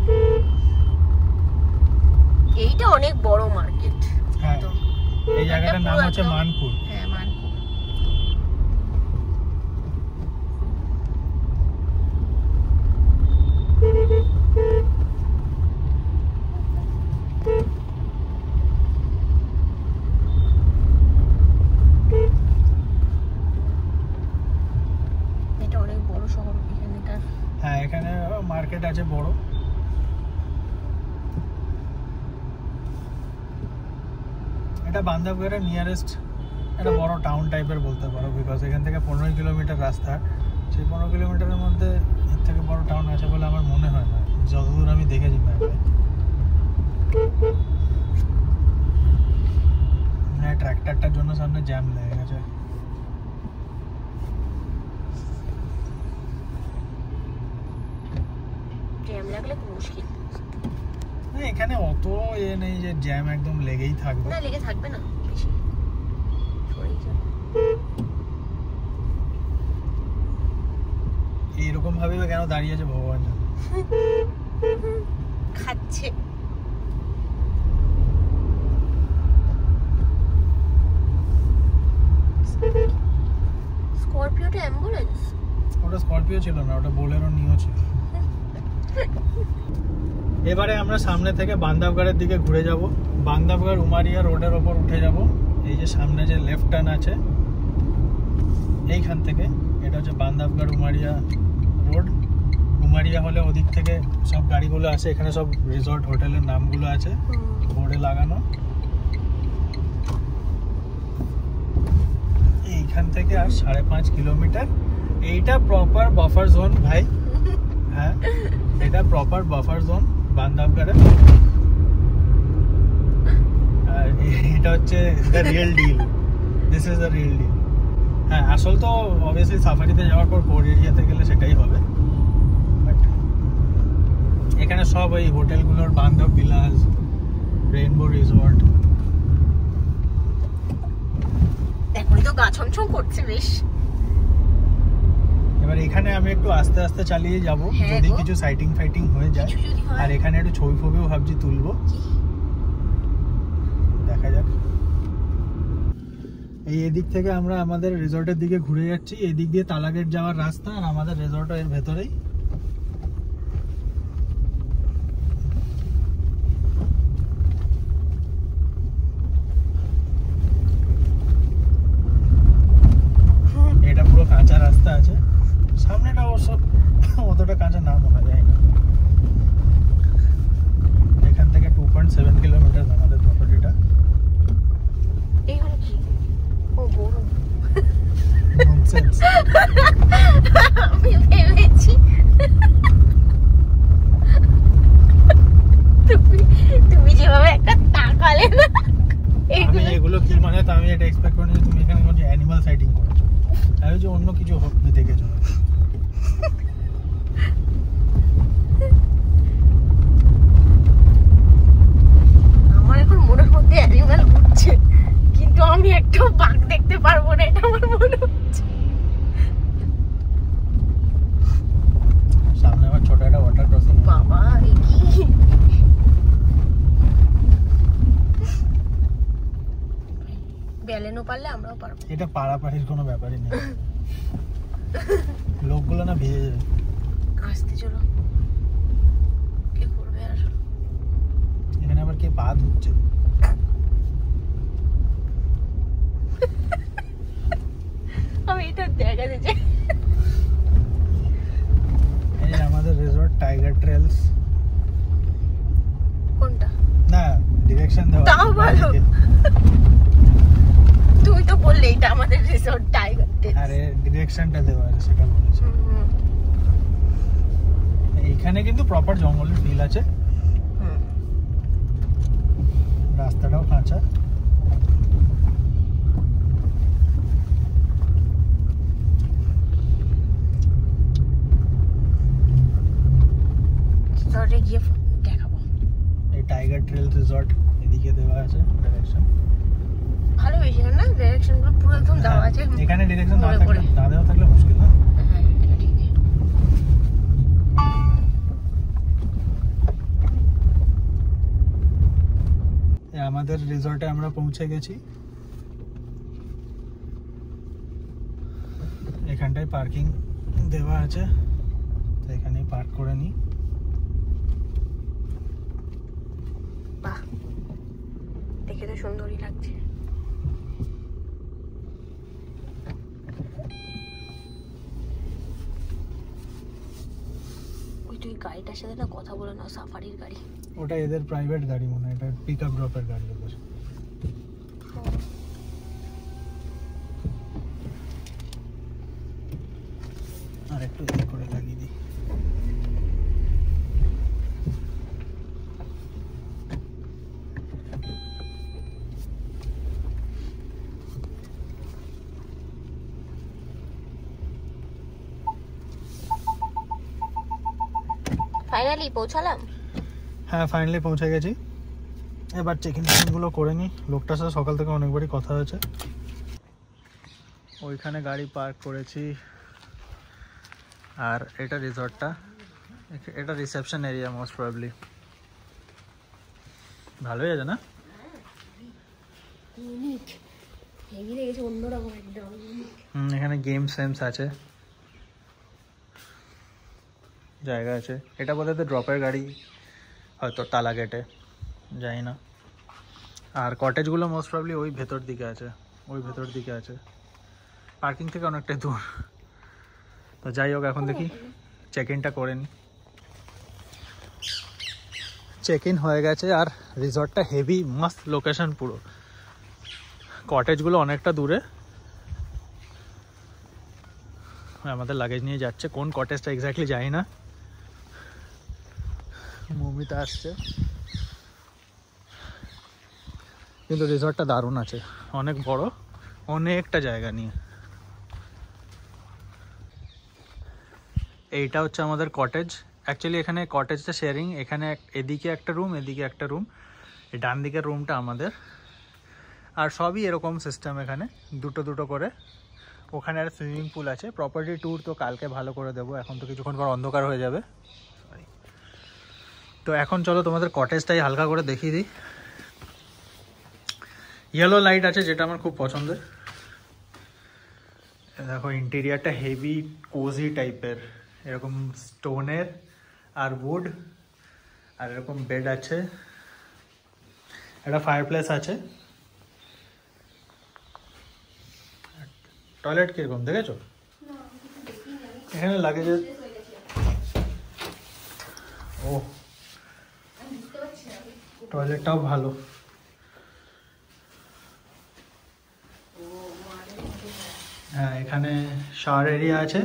এইটা অনেক বড় মার্কেট। হ্যাঁ, এই জায়গাটার নাম হচ্ছে মানপুর। হ্যাঁ, মানপুর। এটা অনেক বড় শহর এখানকার। হ্যাঁ, এখানে মার্কেট আছে বড়। এটা বান্দরবানের নিয়ারেস্ট একটা বড় টাউন টাইপের বলতে পারো, বিকজ এখান থেকে 15 কিলোমিটার রাস্তা। সেই 15 কিলোমিটারের মধ্যে এর থেকে বড় টাউন আছে বলে আমার মনে হয় না, যতদূর আমি দেখেছি ম্যাপে। হ্যাঁ, ট্র্যাক্টরটার জন্য সামনে জ্যাম লেগে গেছে। জ্যাম লাগলে খুব মুশকিল। এখানে অত নেই যে জ্যাম একদম লেগেই থাকবে। না, লেগে থাকবে না বেশি, সরেই যাবে। এইরকম ভাবে কেন দাঁড়িয়ে আছে ভগবান জানে। খাচ্ছে। স্করপিওটা অ্যাম্বুলেন্স? ওটা স্করপিও ছিল না, ওটা বোলেরো নিও ছিল। এবারে আমরা সামনে থেকে বান্দরবানের দিকে ঘুরে যাব। বান্দরবান উমারিয়া রোডের ওপর উঠে যাব। এই যে সামনে যে লেফট টার্ন আছে এইখান থেকে, এটা হচ্ছে বান্দরবান উমারিয়া রোড। উমারিয়া হলে ওদিক থেকে সব গাড়িগুলো আছে, এখানে সব রিসর্ট হোটেলের নামগুলো আছে বোর্ডে লাগানো। এইখান থেকে আর 5.5 কিলোমিটার। এইটা প্রপার বাফার জোন ভাই। হ্যাঁ, এটা প্রপার বাফার জোন বান্দরবানের। আর এটা হচ্ছে the real deal, this is the real deal. হ্যাঁ, আসল তো অবভিয়াসলি সাফারিতে যাওয়ার পর কোর এরিয়াতে গেলে সেটাই হবে। বাট এখানে সব ওই হোটেলগুলোর বান্ধব বিলাস, রেইনবো রিসর্ট। এখনই তো গা ছমছম করছে বেশ। এবার এখানে আমি একটু আস্তে আস্তে চালিয়ে যাব, যদি কিছু সাইটিং ফাইটিং হয়ে যায়। আর এখানে একটু ছবি ফবিও ভাবছি তুলবো, দেখা যাক। এই এদিক থেকে আমরা আমাদের রিসর্টের দিকে ঘুরে যাচ্ছি, এদিক দিয়ে তালাগেট যাওয়ার রাস্তা, আর আমাদের রিসর্টও এর ভেতরেই। এটা পুরো কাঁচা রাস্তা আছে, সামনেটা অবশ্য অতটা কাঁচা না মনে যায় না। এখান থেকে 2.7 কিলোমিটার আমাদের প্রপার্টিটা। এইখানে কি? ও বড় ননসেন্স। আমি ভেবেছি তুমি যেভাবে একটা তাকালে না, আমি এগুলো কি মানে, তো আমি এটা এক্সপেক্ট করিনি যে তুমি এখানে কোনো অ্যানিমাল সাইটিং করেছো, আমি যে অন্য কিছু দেখেছো। আমার এখন মনের মধ্যে অ্যানিমাল ঘুরছে, কিন্তু আমি একটাও বাঘ দেখতে পারবো না, এটা আমার মনে হচ্ছে। সামনে আবার ছোট একটা ওয়াটার ক্রসিং। বাবা এ কি? বেলেনও পারলে আমরাও পারবো। এটা পাড়াপাড়ির কোনো ব্যাপারই নেই, লোকগুলো না ভেজে যাবে। আসতে চলো, কে করবে আর? এখানে আবার কে পা ধুচ্ছে? আমি এটা দেখাতে চাই। এই আমাদের রিসর্ট টাইগার ট্রেলস। কোনটা? না, ডিরেকশন দেওয়া। তাও ভালো। তুমি তো বললে এটা আমাদের রিসর্ট টাইগার ট্রেলস। আরে ডিরেকশনটা দেওয়া আছে, সেটা বলেছি। এইখানে কিন্তু প্রপার জঙ্গলের ফিল আছে, রাস্তাটাও কাঁচা। রিসর্টে গিয়ে দেখাবো। এই টাইগার ট্রেল রিসর্ট এদিকে দেওয়া আছে ডাইরেকশন। ভালো বেশি না, ডাইরেকশন গুলো পুরো একদম দেওয়া আছে। এখানে ডাইরেকশন না থাকলে, না দেওয়া থাকলে মুশকিল না। হ্যাঁ এটা ঠিক। আমাদের রিসর্টে আমরা পৌঁছে গেছি। এখানটায় পার্কিং দেওয়া আছে, তো এখানেই পার্ক করে নিই। বাহ, দেখে তো সুন্দরই লাগছে। ওই তুই গাড়িটার সাথে না কথা বলে নাও, সাফারির গাড়ি। ওটা এদের প্রাইভেট গাড়ি মনে হয়, এটা পিক আপ ড্রপের গাড়ি ওদের। আর একটু এদিক করে লাগিয়ে দিই। ফাইনালি পৌঁছালাম। হ্যাঁ ফাইনালি পৌঁছে গেছি। এবার চেকিং টেকিংগুলো করে নিই। লোকটার সাথে সকাল থেকে অনেকবারই কথা হয়েছে। ওইখানে গাড়ি পার্ক করেছি। আর এটা রিসর্টটা, এটা রিসেপশন এরিয়া মোস্ট প্রবাবলি। ভালোই আছে না? ইউনিক, হেভি লেগেছে, অন্যরকম একদম। এখানে গেম সেমস আছে, জায়গা আছে। এটা বোধহয় ড্রপের গাড়ি হয়তো, তালা গেটে, জানি না। আর কটেজগুলো মোস্ট প্রবাবলি ওই ভেতর দিকে আছে, ওই ভেতর দিকে আছে, পার্কিং থেকে অনেকটাই দূর। তো যাই হোক, এখন দেখি চেক ইনটা করে নিই। চেক ইন হয়ে গেছে। আর রিসর্টটা হেভি মস্ত লোকেশন পুরো। কটেজগুলো অনেকটা দূরে। আমাদের লাগেজ নিয়ে যাচ্ছে, কোন কটেজটা এক্স্যাক্টলি জানি না। মৌমিতা আসছে, কিন্তু রিসর্টটা দারুণ আছে, অনেক বড়, অনেকটা জায়গা নিয়ে। এইটা হচ্ছে আমাদের কটেজ, অ্যাকচুয়ালি এখানে কটেজটা শেয়ারিং, এখানে এদিকে একটা রুম, এদিকে একটা রুম, এই ডান দিকের রুমটা আমাদের। আর সবই এরকম সিস্টেম, এখানে দুটো দুটো করে। ওখানে আর সুইমিং পুল আছে। প্রপার্টি ট্যুর তো কালকে ভালো করে দেবো, এখন তো কিছুক্ষণ পর অন্ধকার হয়ে যাবে। তো এখন চলো তোমাদের কটেজটাই হালকা করে দেখিয়ে দিই। ইয়েলো লাইট আছে, যেটা আমার খুব পছন্দের। দেখো ইন্টেরিয়ারটা হেভি কোজি টাইপের, এরকম স্টোনের আর উড, আর এরকম বেড আছে, একটা ফায়ারপ্লেস আছে। টয়লেট কিরকম দেখেছো? এখানে লাগেজের ও টয়লেটটাও ভালো। হ্যাঁ, এখানে শাওয়ার এরিয়া আছে।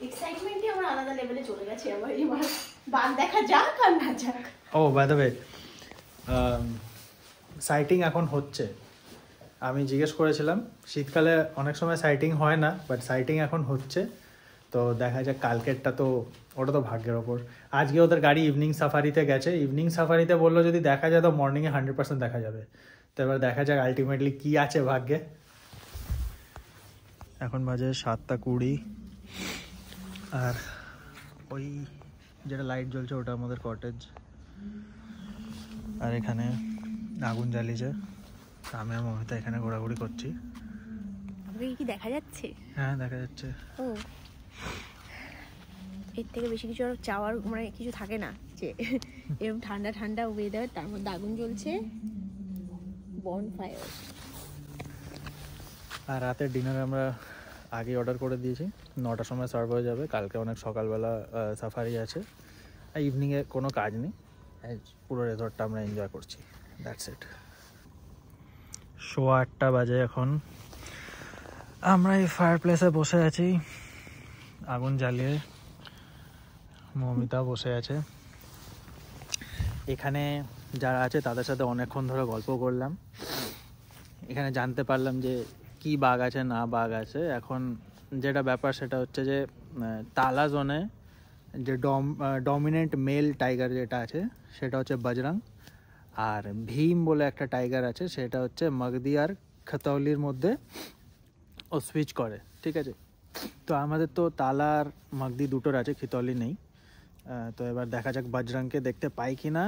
এক্সাইটমেন্টই আমার আলাদা লেভেলে চলে গেছে আমার, এবার বাদ দেখা যাক আর না যাক। ও বাই দ্য ওয়ে, সাইটিং এখন হচ্ছে। আমি জিজ্ঞেস করেছিলাম, শীতকালে অনেক সময় সাইটিং হয় না, বাট সাইটিং এখন হচ্ছে। তো দেখা যাক কালকেরটা, তো ওটা তো ভাগ্যের ওপর। আজকে ওদের গাড়ি ইভিনিং সাফারিতে গেছে, ইভিনিং সাফারিতে বললো যদি দেখা যায় তো মর্নিংয়ে 100% দেখা যাবে। তো এবার দেখা যাক আলটিমেটলি কী আছে ভাগ্যে। এখন বাজে 7:20, আর ওই যেটা লাইট জ্বলছে ওটা আমাদের কটেজ। আর এখানে আগুন জ্বালিয়েছে, আমি আর মমিতা এখানে ঘোরাঘুরি করছি। কি দেখা যাচ্ছে? হ্যাঁ দেখা যাচ্ছে। ও, এর থেকে বেশি কিছু আর চাওয়ার মানে কিছু থাকে না, যে এরকম ঠান্ডা ঠান্ডা ওয়েদার, তার মধ্যে আগুন জ্বলছে, বনফায়ার। আর রাতের ডিনার আমরা আগে অর্ডার করে দিয়েছি, 9টার সময় সার্ভ হয়ে যাবে। কালকে অনেক সকালবেলা সাফারি আছে, আর ইভিনিংয়ে কোনো কাজ নেই, পুরো রেজর্টটা আমরা এনজয় করছি। That's it. 8:15 বাজে এখন। আমরা এই ফায়ার প্লেসে বসে আছি আগুন জ্বালিয়ে, মমিতা বসে আছে। এখানে যারা আছে তাদের সাথে অনেকক্ষণ ধরে গল্প করলাম। এখানে জানতে পারলাম যে কি বাঘ আছে না বাঘ আছে। এখন যেটা ব্যাপার সেটা হচ্ছে যে তালা জোনে যে ডমিনেন্ট মেল টাইগার যেটা আছে সেটা হচ্ছে বজরং, আর ভীম বলে একটা টাইগার আছে সেটা হচ্ছে মগদি আর খতৌলির মধ্যে ও সুইচ করে, ঠিক আছে। তো আমাদের তো তালা আর মগদি দুটোর আছে, খিতৌলি নেই। তো এবার দেখা যাক বজরংকে দেখতে পাই কি না।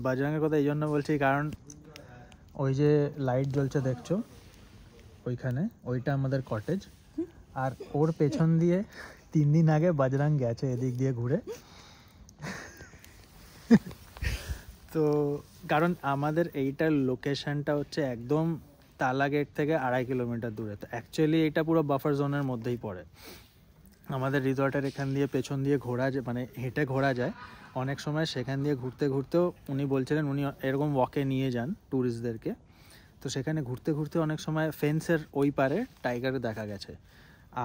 বজরংয়ের কথা এই জন্য বলছি কারণ ওই যে লাইট জ্বলছে দেখছো ওইখানে, ওইটা আমাদের কটেজ। আর ওর পেছন দিয়ে 3 দিন আগে বজরং গেছে এদিক দিয়ে ঘুরে। তো কারণ আমাদের এইটার লোকেশনটা হচ্ছে একদম তালা গেট থেকে 2.5 কিলোমিটার দূরে। তো অ্যাকচুয়ালি এটা পুরো বাফার জোনের মধ্যেই পড়ে। আমাদের রিসর্টের এখান দিয়ে পেছন দিয়ে ঘোরা যায়, মানে হেঁটে ঘোরা যায়। অনেক সময় সেখান দিয়ে ঘুরতে ঘুরতেও উনি বলছিলেন উনি এরকম ওয়াকে নিয়ে যান ট্যুরিস্টদেরকে। তো সেখানে ঘুরতে ঘুরতে অনেক সময় ফেন্সের ওই পারে টাইগার দেখা গেছে।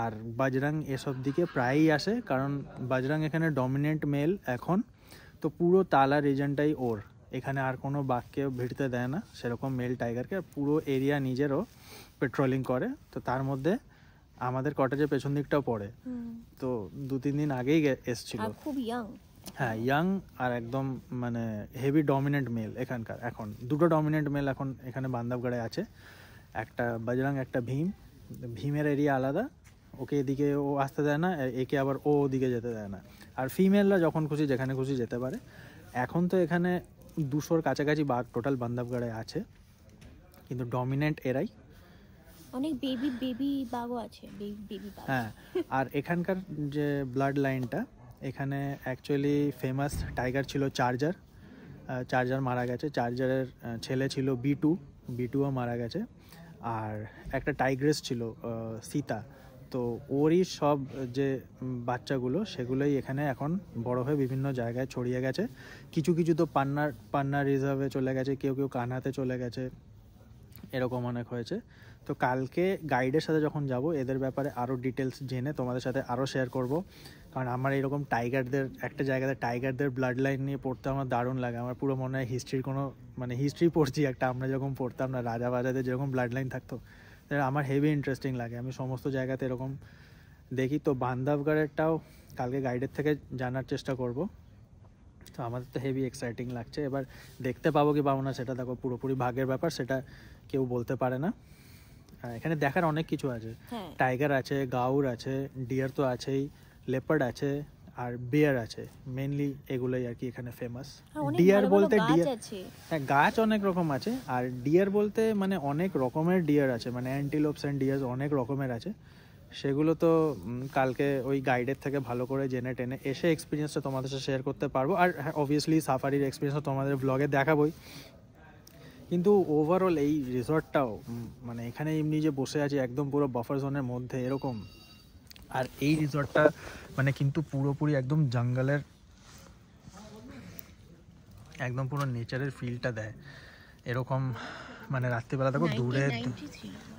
আর বজরং এসব দিকে প্রায়ই আসে, কারণ বজরং এখানে ডমিনেন্ট মেল এখন। তো পুরো তালা রিজনটাই ওর, এখানে আর কোনো বাঘকে ভিড়তে দেয় না সেরকম মেল টাইগারকে। আর পুরো এরিয়া নিজেরও পেট্রোলিং করে। তো তার মধ্যে আমাদের কটেজের পেছন দিকটাও পড়ে। তো 2-3 দিন আগেই এসছিল। খুব ইয়াং, হ্যাঁ ইয়াং, আর একদম মানে হেভি ডমিনেন্ট মেল এখানকার। এখন 2টো ডমিনেন্ট মেল এখন এখানে বান্ধবগড়ে আছে, একটা বজরং একটা ভীম। ভীমের এরিয়া আলাদা, ওকে এদিকে ও আসতে দেয় না, একে আবার ও ওদিকে যেতে দেয় না। আর ফিমেলরা যখন খুশি যেখানে খুশি যেতে পারে। এখন তো এখানে 200-র কাছাকাছি বাঘ টোটাল বান্ধবগড়ে আছে, কিন্তু ডমিনেন্ট এরাই। অনেক বেবি বাঘও আছে, বেবি বাঘ। হ্যাঁ, আর এখানকার যে ব্লাড লাইনটা, এখানে অ্যাকচুয়ালি ফেমাস টাইগার ছিল চার্জার। চার্জার মারা গেছে, চার্জারের ছেলে ছিল বিটুও মারা গেছে। আর একটা টাইগ্রেস ছিল সীতা, তো ওরই সব যে বাচ্চাগুলো সেগুলোই এখানে এখন বড় হয়ে বিভিন্ন জায়গায় ছড়িয়ে গেছে। কিছু কিছু তো পান্না রিজার্ভে চলে গেছে, কেউ কানহাতে চলে গেছে। এরকম অনেক হয়েছে। তো কালকে গাইডের সাথে যখন যাব এদের ব্যাপারে আরও ডিটেলস জেনে তোমাদের সাথে আরও শেয়ার করব, কারণ আমার এরকম টাইগারদের একটা জায়গাতে টাইগারদের ব্লাড লাইন নিয়ে পড়তে আমার দারুণ লাগে। আমার পুরো মনে হয় হিস্ট্রির কোনো মানে হিস্ট্রি পড়ছি একটা, আমরা যখন পড়তাম না রাজা বাজাদের যেরকম ব্লাড লাইন থাকতো, আমার হেভি ইন্টারেস্টিং লাগে। আমি সমস্ত জায়গাতে এরকম দেখি। তো বান্ধবগড়েরটাও কালকে গাইডের থেকে জানার চেষ্টা করব। তো আমাদের তো হেভি এক্সাইটিং লাগছে। এবার দেখতে পাবো কি পাবো না সেটা দেখো পুরোপুরি ভাগ্যের ব্যাপার, সেটা কেউ বলতে পারে না। এখানে দেখার অনেক কিছু আছে, টাইগার আছে, গাউর আছে, ডিয়ার তো আছেই, লেপার্ড আছে আর বিয়ার আছে, মেনলি এগুলোই আর কি এখানে ফেমাস। ডিয়ার বলতে ডিয়ার, হ্যাঁ গাছ অনেক রকম আছে। আর ডিয়ার বলতে মানে অনেক রকমের ডিয়ার আছে, মানে অ্যান্টিলোপস অ্যান্ড ডিয়ার অনেক রকমের আছে। সেগুলো তো কালকে ওই গাইডের থেকে ভালো করে জেনে টেনে এসে এক্সপিরিয়েন্সটা তোমাদের সাথে শেয়ার করতে পারবো। আর অবভিয়াসলি সাফারির এক্সপিরিয়েন্সটা তোমাদের ব্লগে দেখাবোই। কিন্তু ওভারঅল এই রিসর্টটাও মানে এখানে এমনি যে বসে আছি একদম পুরো বাফার জোনের মধ্যে এরকম, আর এই রিসর্টটা মানে কিন্তু পুরোপুরি একদম জঙ্গলের একদম পুরো নেচারের ফিলটা দেয় এরকম। মানে রাত্রিবেলা দেখো দূরে,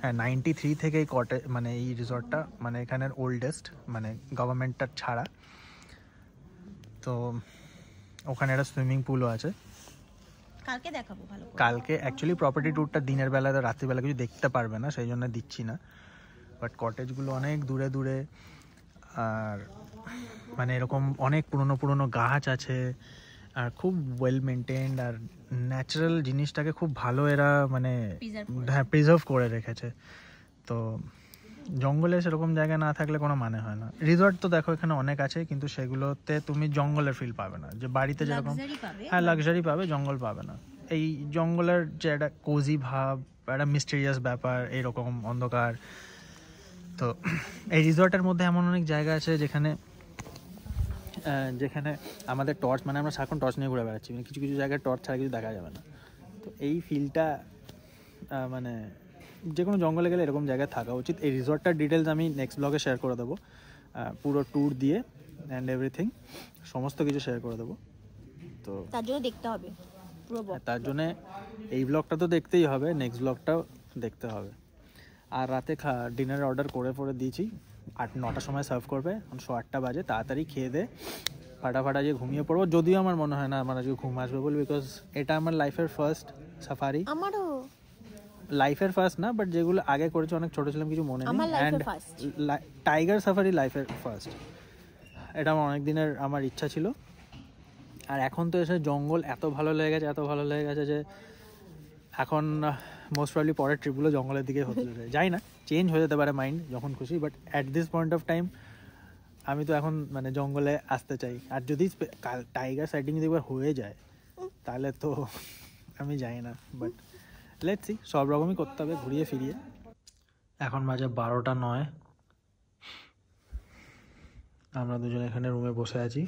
হ্যাঁ 93 থেকে এই মানে এই রিসর্টটা মানে এখানের ওল্ডেস্ট, মানে গভর্নমেন্টটা ছাড়া। তো ওখানে একটা সুইমিং পুলও আছে। কালকে দেখাবো ভালো করে। কালকে অ্যাকচুয়ালি প্রপার্টি ট্যুরটা দিনের বেলা, রাত্রিবেলা কিছু দেখতে পারবে না, সেই জন্য দিচ্ছি না। বাট কটেজগুলো অনেক দূরে দূরে, আর মানে এরকম অনেক পুরনো পুরনো গাছ আছে, আর খুব ওয়েল মেনটেন্ড, আর ন্যাচারাল জিনিসটাকে খুব ভালো এরা মানে হ্যাঁ প্রিজার্ভ করে রেখেছে। তো জঙ্গলে সেরকম জায়গা না থাকলে কোনো মানে হয় না। রিসর্ট তো দেখো এখানে অনেক আছে, কিন্তু সেগুলোতে তুমি জঙ্গলের ফিল পাবে না, যে বাড়িতে যেরকম হ্যাঁ লাক্সারি পাবে, জঙ্গল পাবে না। এই জঙ্গলের যে একটা কোজি ভাব, একটা মিস্টেরিয়াস ব্যাপার, এইরকম অন্ধকার। তো এই রিসর্টের মধ্যে এমন অনেক জায়গা আছে যেখানে যেখানে আমাদের টর্চ, মানে আমরা সারাক্ষণ টর্চ নিয়ে ঘুরে বেড়াচ্ছি, মানে কিছু কিছু জায়গায় টর্চ ছাড়া কিছু দেখা যাবে না। তো এই ফিলটা মানে যে কোনো জঙ্গলে গেলে এরকম জায়গায় থাকা উচিত। এই রিসর্টটার ডিটেলস আমি নেক্সট ব্লগে শেয়ার করে দেবো, পুরো ট্যুর দিয়ে অ্যান্ড এভরিথিং সমস্ত কিছু শেয়ার করে দেবো। তো তার জন্য দেখতে হবে পুরো, তার জন্যে এই ব্লগটা তো দেখতেই হবে, নেক্সট ব্লগটাও দেখতে হবে। আর রাতে ডিনার অর্ডার করে দিয়েছি, 8-9টার সময় সার্ভ করবে, এখন 8:30 বাজে। তাড়াতাড়ি খেয়ে দে ফাটাফাটা যে ঘুমিয়ে পড়বো, যদিও আমার মনে হয় না আমার আজকে ঘুম আসবে বলে, বিকজ এটা আমার লাইফের ফার্স্ট সাফারি। আমারও লাইফের ফার্স্ট না, বাট যেগুলো আগে করেছি অনেক ছোট ছিলাম কিছু মনে নেই। অ্যান্ড টাইগার সাফারি লাইফের ফার্স্ট, এটা আমার অনেক দিনের আমার ইচ্ছা ছিল। আর এখন তো এসে জঙ্গল এত ভালো লেগে গেছে যে এখন মোস্ট প্রবলি পরের ট্রিপগুলো জঙ্গলের দিকে হতে যায়। যাই না, চেঞ্জ হয়ে যেতে পারে মাইন্ড যখন খুশি, but at this point of time আমি তো এখন মানে জঙ্গলে আসতে চাই। আর যদি টাইগার সাইটিং যদি একবার হয়ে যায় তাহলে তো আমি যাই না, বাট লেটস সি, সব রকমই করতে হবে ঘুরিয়ে ফিরিয়ে। এখন বাজে 12:09, আমরা দুজন এখানে রুমে বসে আছি।